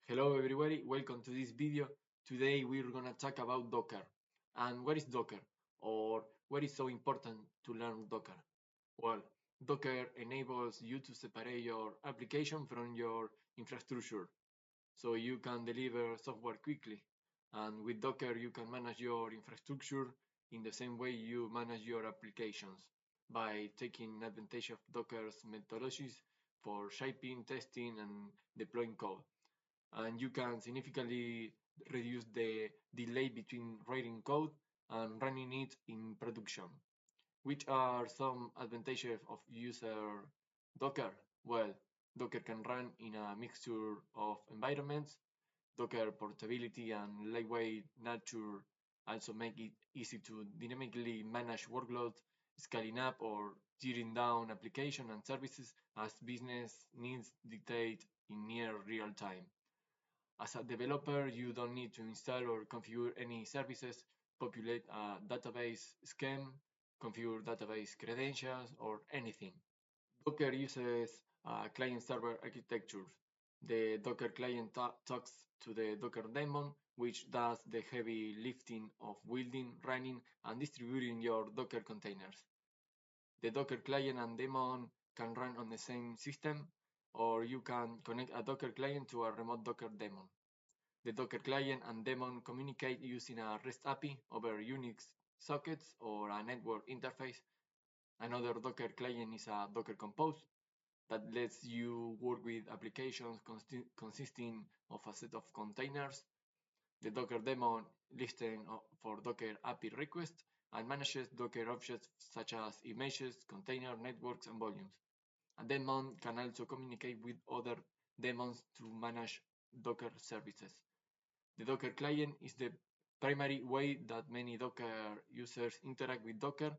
Hello everybody, welcome to this video. Today we're gonna talk about Docker. And what is Docker? Or what is so important to learn Docker? Well, Docker enables you to separate your application from your infrastructure so you can deliver software quickly. And with Docker you can manage your infrastructure in the same way you manage your applications by taking advantage of Docker's methodologies for shaping, testing, and deploying code, and you can significantly reduce the delay between writing code and running it in production. Which are some advantages of user Docker? Well, Docker can run in a mixture of environments. Docker portability and lightweight nature also make it easy to dynamically manage workloads, scaling up or tearing down applications and services as business needs dictate in near real time. As a developer, you don't need to install or configure any services, populate a database scheme, configure database credentials, or anything. Docker uses client-server architecture. The Docker client talks to the Docker daemon, which does the heavy lifting of building, running, and distributing your Docker containers. The Docker client and daemon can run on the same system, or you can connect a Docker client to a remote Docker daemon. The Docker client and daemon communicate using a REST API over Unix sockets or a network interface. Another Docker client is a Docker Compose that lets you work with applications consisting of a set of containers. The Docker daemon listens for Docker API requests and manages Docker objects such as images, container, networks, and volumes. A daemon can also communicate with other daemons to manage Docker services. The Docker client is the primary way that many Docker users interact with Docker.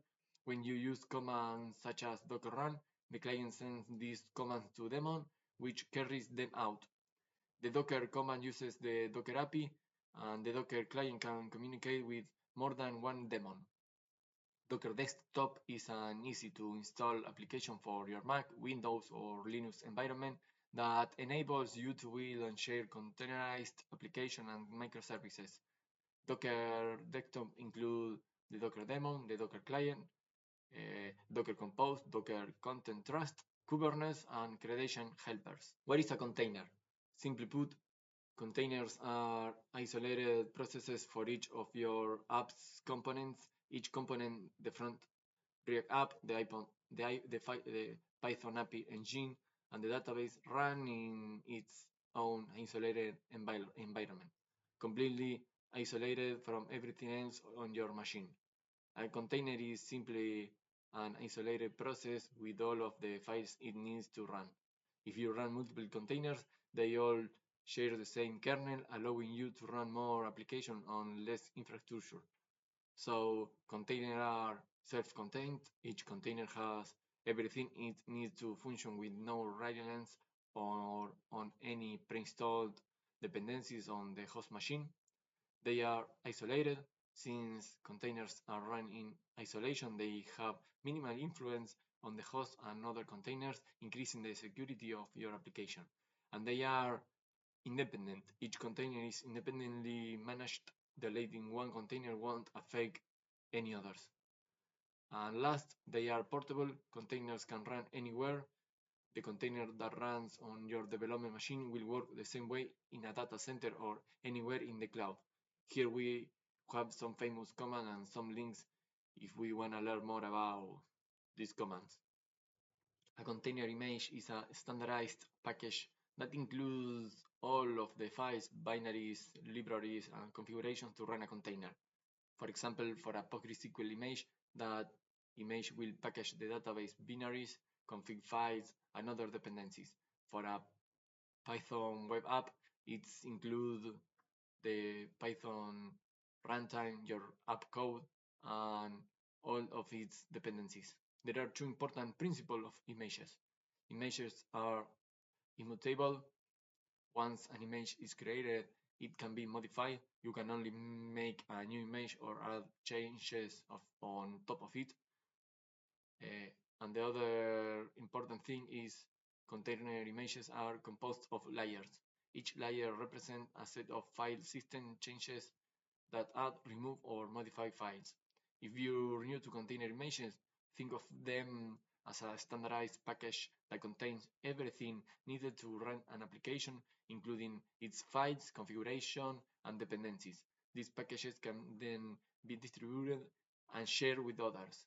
When you use commands such as docker run, the client sends these commands to daemon, which carries them out. The Docker command uses the Docker API, and the Docker client can communicate with more than one daemon. Docker Desktop is an easy-to-install application for your Mac, Windows, or Linux environment that enables you to build and share containerized applications and microservices. Docker Desktop includes the Docker daemon, the Docker client, Docker Compose, Docker Content Trust, Kubernetes, and credential helpers. What is a container? Simply put, containers are isolated processes for each of your app's components. Each component, the front React app, the Python API engine, and the database run in its own isolated environment, completely isolated from everything else on your machine. A container is simply an isolated process with all of the files it needs to run. If you run multiple containers, they all share the same kernel, allowing you to run more applications on less infrastructure. So containers are self-contained. Each container has everything it needs to function with no reliance or on any pre-installed dependencies on the host machine. They are isolated. Since containers are run in isolation, they have minimal influence on the host and other containers, increasing the security of your application. And they are independent. Each container is independently managed. Deleting one container won't affect any others. And last, they are portable. Containers can run anywhere. The container that runs on your development machine will work the same way in a data center or anywhere in the cloud. Here we have some famous commands and some links if we want to learn more about these commands. A container image is a standardized package that includes all of the files, binaries, libraries, and configurations to run a container. For example, for a PostgreSQL image, that image will package the database binaries, config files, and other dependencies. For a Python web app, it includes the Python runtime, your app code, and all of its dependencies. There are two important principles of images. Images are immutable. Once an image is created, it can be modified. You can only make a new image or add changes on top of it. And the other important thing is container images are composed of layers. Each layer represents a set of file system changes that add, remove, or modify files. If you're new to container images, think of them as a standardized package that contains everything needed to run an application, including its files, configuration, and dependencies. These packages can then be distributed and shared with others.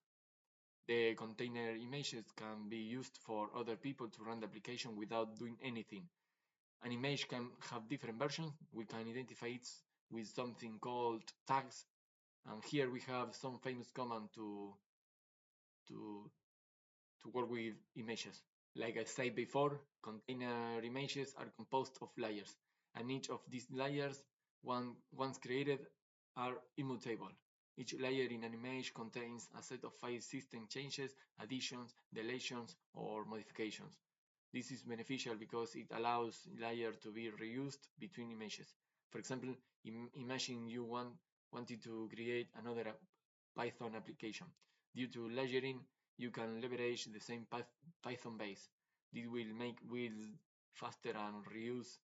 The container images can be used for other people to run the application without doing anything. An image can have different versions. We can identify it with something called tags. And here we have some famous command to, to work with images. Like I said before, container images are composed of layers, and each of these layers, once created, are immutable. Each layer in an image contains a set of file system changes, additions, deletions, or modifications. This is beneficial because it allows layer to be reused between images. For example, imagine you wanted to create another Python application. Due to layering, you can leverage the same Python base. This will make build faster and reduce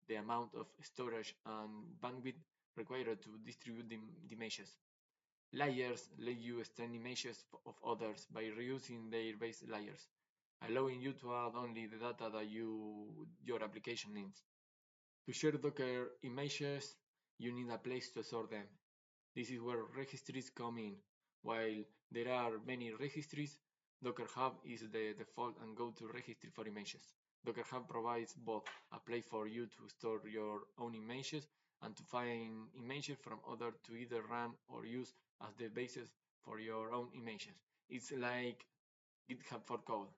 the amount of storage and bandwidth required to distribute the images. Layers let you extend images of others by reusing their base layers, allowing you to add only the data that your application needs. To share Docker images, you need a place to store them. This is where registries come in. While there are many registries, Docker Hub is the default and go-to registry for images. Docker Hub provides both a place for you to store your own images and to find images from others to either run or use as the basis for your own images. It's like GitHub for code.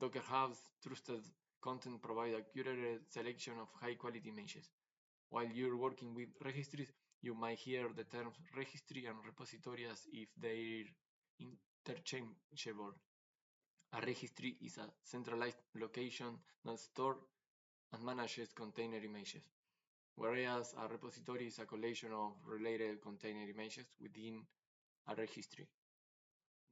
Docker Hub's trusted content provides a curated selection of high-quality images. While you're working with registries, you might hear the terms registry and repository as if they're interchangeable. A registry is a centralized location that stores and manages container images, whereas a repository is a collection of related container images within a registry.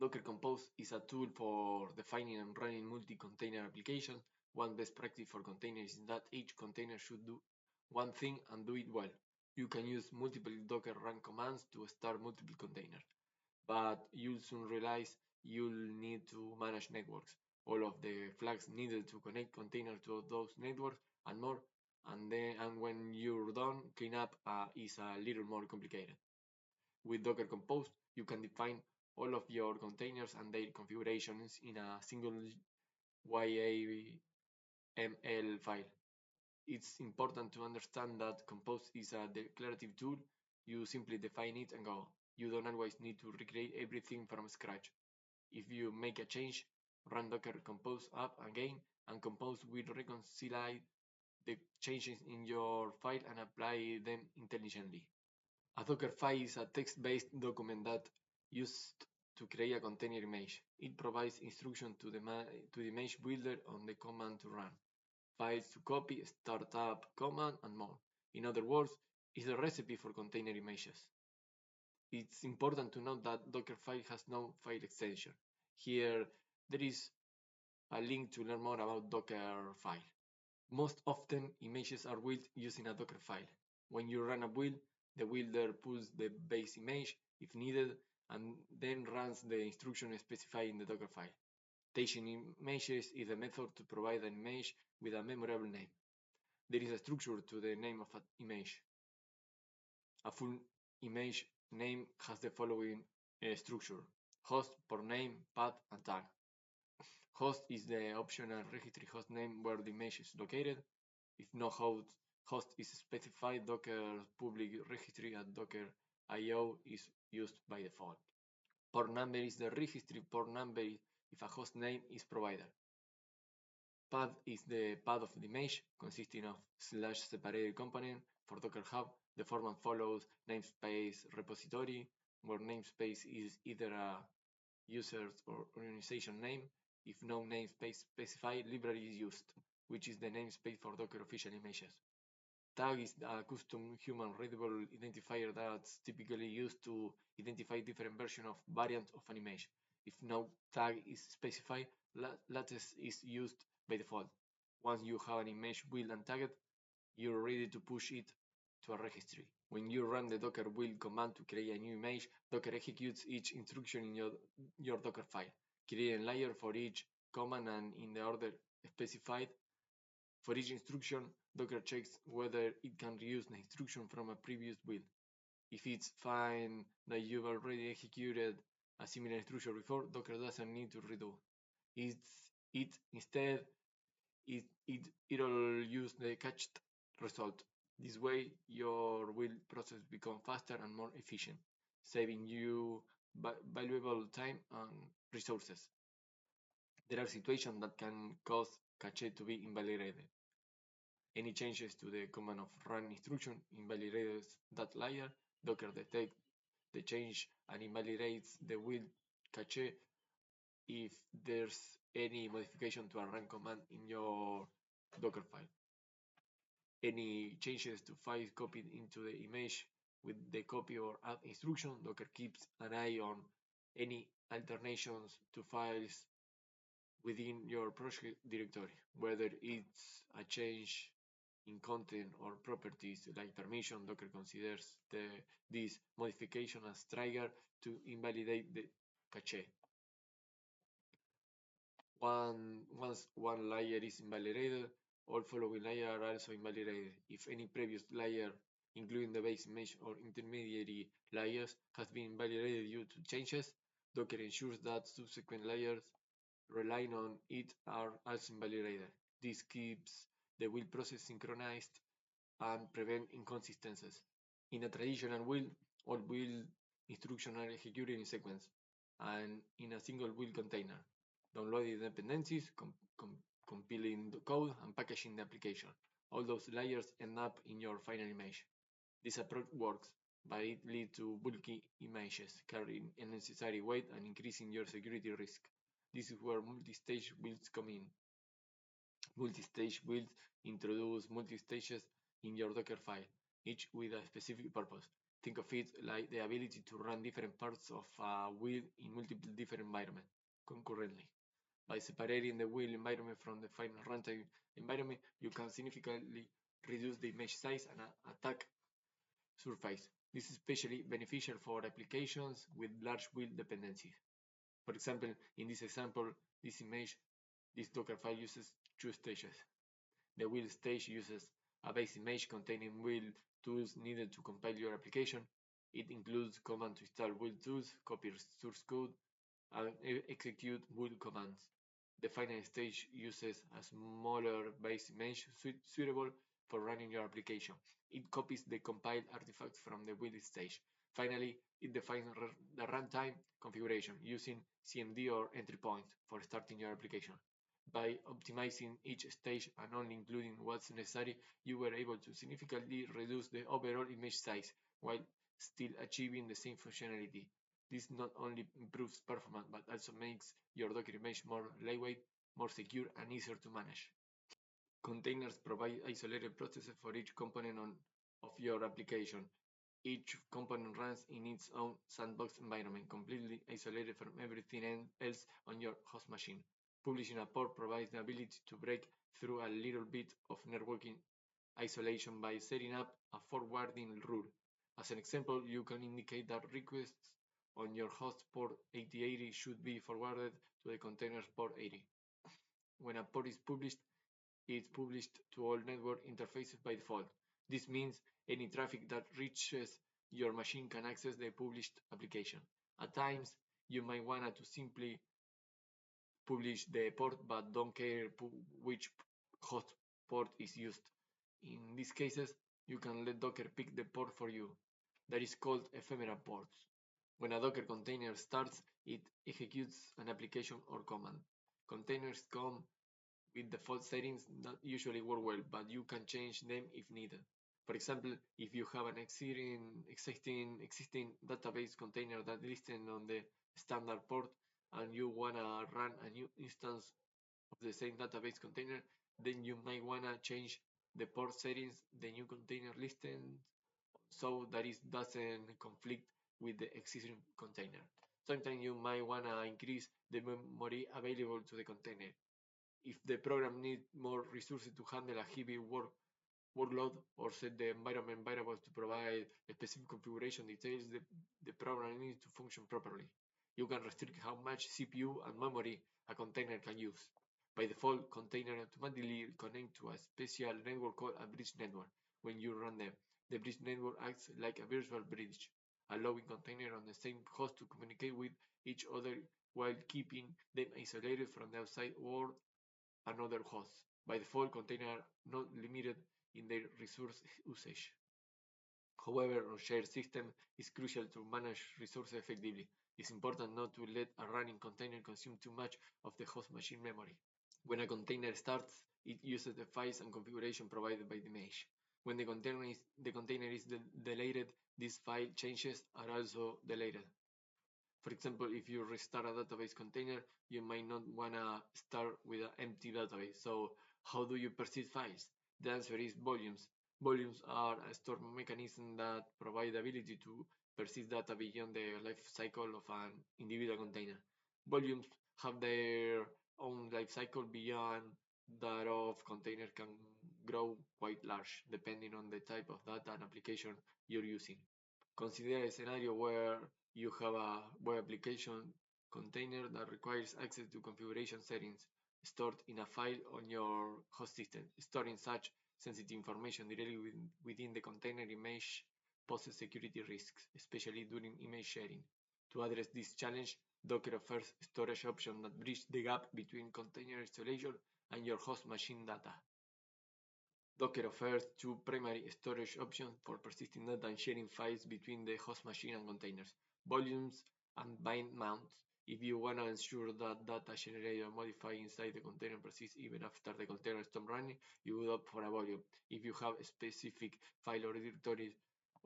Docker Compose is a tool for defining and running multi-container applications. One best practice for containers is that each container should do one thing and do it well. You can use multiple Docker run commands to start multiple containers, but you'll soon realize you'll need to manage networks, all of the flags needed to connect containers to those networks, and more. And when you're done, cleanup is a little more complicated. With Docker Compose, you can define all of your containers and their configurations in a single YAML file. It's important to understand that Compose is a declarative tool. You simply define it and go. You don't always need to recreate everything from scratch. If you make a change, run Docker Compose up again, and Compose will reconcile the changes in your file and apply them intelligently. A Docker file is a text-based document that used to create a container image. It provides instructions to the image builder on the command to run, files to copy, startup command, and more. In other words, it's a recipe for container images. It's important to note that Dockerfile has no file extension. Here, there is a link to learn more about Dockerfile. Most often, images are built using a Dockerfile. When you run a build, the builder pulls the base image if needed and then runs the instruction specified in the Dockerfile. Staging images is the method to provide an image with a memorable name. There is a structure to the name of an image. A full image name has the following structure: host, port name, path, and tag. Host is the optional registry host name where the image is located. If no host is specified, Docker public registry at Docker IO is used by default. Port number is the registry port number if a host name is provided. Path is the path of the image, consisting of /separated component. For Docker Hub, the format follows namespace repository, where namespace is either a user's or organization name. If no namespace specified, library is used, which is the namespace for Docker official images. Tag is a custom human-readable identifier that's typically used to identify different versions of variants of an image. If no tag is specified, latex is used by default. Once you have an image built and tagged, you're ready to push it to a registry. When you run the docker build command to create a new image, Docker executes each instruction in your Docker file, creating a layer for each command and in the order specified. For each instruction, Docker checks whether it can reuse the instruction from a previous build. If it's fine that you've already executed a similar instruction before, Docker doesn't need to redo it. Instead, it'll use the cached result. This way, your build process becomes faster and more efficient, saving you valuable time and resources. There are situations that can cause cache to be invalidated. Any changes to the command of run instruction invalidates that layer. Docker detects the change and invalidates the build cache if there's any modification to a run command in your Docker file. Any changes to files copied into the image with the copy or add instruction, Docker keeps an eye on any alternations to files within your project directory, whether it's a change in content or properties like permission. Docker considers this modification as trigger to invalidate the cache. Once one layer is invalidated, all following layers are also invalidated. If any previous layer, including the base image or intermediary layers, has been invalidated due to changes, Docker ensures that subsequent layers relying on it are also invalidated. This keeps the build process synchronized and prevent inconsistencies. In a traditional build, all build instructions are executed in sequence and in a single build container, downloading dependencies, compiling the code, and packaging the application. All those layers end up in your final image. This approach works, but it leads to bulky images, carrying unnecessary weight and increasing your security risk. This is where multi-stage builds come in. Multi-stage builds introduce multi-stages in your Docker file, each with a specific purpose. Think of it like the ability to run different parts of a build in multiple different environments concurrently. By separating the build environment from the final runtime environment, you can significantly reduce the image size and attack surface. This is especially beneficial for applications with large build dependencies. For example, in this example, this Docker file uses two stages. The build stage uses a base image containing build tools needed to compile your application. It includes commands to install build tools, copy source code, and execute build commands. The final stage uses a smaller base image suitable for running your application. It copies the compiled artifacts from the build stage. Finally, it defines the runtime configuration using CMD or entry point for starting your application. By optimizing each stage and only including what's necessary, you were able to significantly reduce the overall image size while still achieving the same functionality. This not only improves performance but also makes your Docker image more lightweight, more secure, and easier to manage. Containers provide isolated processes for each component of your application. Each component runs in its own sandbox environment, completely isolated from everything else on your host machine. Publishing a port provides the ability to break through a little bit of networking isolation by setting up a forwarding rule. As an example, you can indicate that requests on your host port 8080 should be forwarded to the container's port 80. When a port is published, it's published to all network interfaces by default. This means any traffic that reaches your machine can access the published application. At times, you might want to simply publish the port but don't care which host port is used. In these cases, you can let Docker pick the port for you. That is called ephemeral ports. When a Docker container starts, it executes an application or command. Containers come with default settings that usually work well, but you can change them if needed. For example, if you have an existing database container that listed on the standard port and you wanna run a new instance of the same database container, then you might wanna change the port settings the new container listed so that it doesn't conflict with the existing container. Sometimes you might wanna increase the memory available to the container if the program needs more resources to handle a heavy workload or set the environment variables to provide specific configuration details the program needs to function properly. You can restrict how much CPU and memory a container can use. By default, containers automatically connect to a special network called a bridge network. When you run them, the bridge network acts like a virtual bridge, allowing containers on the same host to communicate with each other while keeping them isolated from the outside world and other hosts. By default, containers are not limited in their resource usage. However, on shared system is crucial to manage resources effectively. It's important not to let a running container consume too much of the host machine memory. When a container starts, it uses the files and configuration provided by the mesh. When the container is deleted, these file changes are also deleted. For example, if you restart a database container, you might not want to start with an empty database. So how do you persist files? The answer is volumes. Volumes are a store mechanism that provide the ability to persist data beyond the life cycle of an individual container. Volumes have their own life cycle beyond that of container can grow quite large depending on the type of data and application you're using. Consider a scenario where you have a web application container that requires access to configuration settings stored in a file on your host system. Storing such sensitive information directly within the container image poses security risks, especially during image sharing. To address this challenge, Docker offers storage options that bridge the gap between container installation and your host machine data. Docker offers two primary storage options for persisting data and sharing files between the host machine and containers: volumes and bind mounts. If you want to ensure that data generated or modified inside the container persists even after the container stops running, you would opt for a volume. If you have a specific file or directory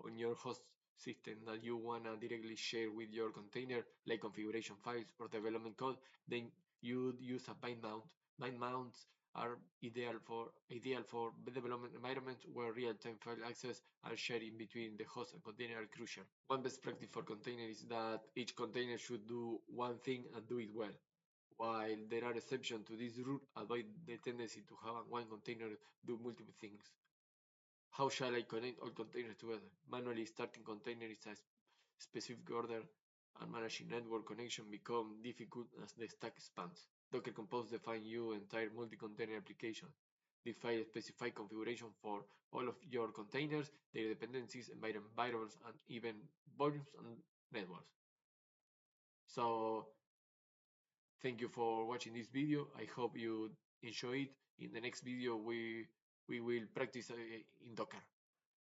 on your host system that you want to directly share with your container, like configuration files or development code, then you would use a bind mount. Bind mounts are ideal for development environments where real-time file access and sharing between the host and container are crucial. One best practice for containers is that each container should do one thing and do it well. While there are exceptions to this rule, avoid the tendency to have one container do multiple things. How shall I connect all containers together? Manually starting container is a specific order, and managing network connection become difficult as the stack expands. Docker Compose defines your entire multi-container application. This file specifies configuration for all of your containers, their dependencies, environment variables, and even volumes and networks. So thank you for watching this video. I hope you enjoy it. In the next video, we will practice in Docker.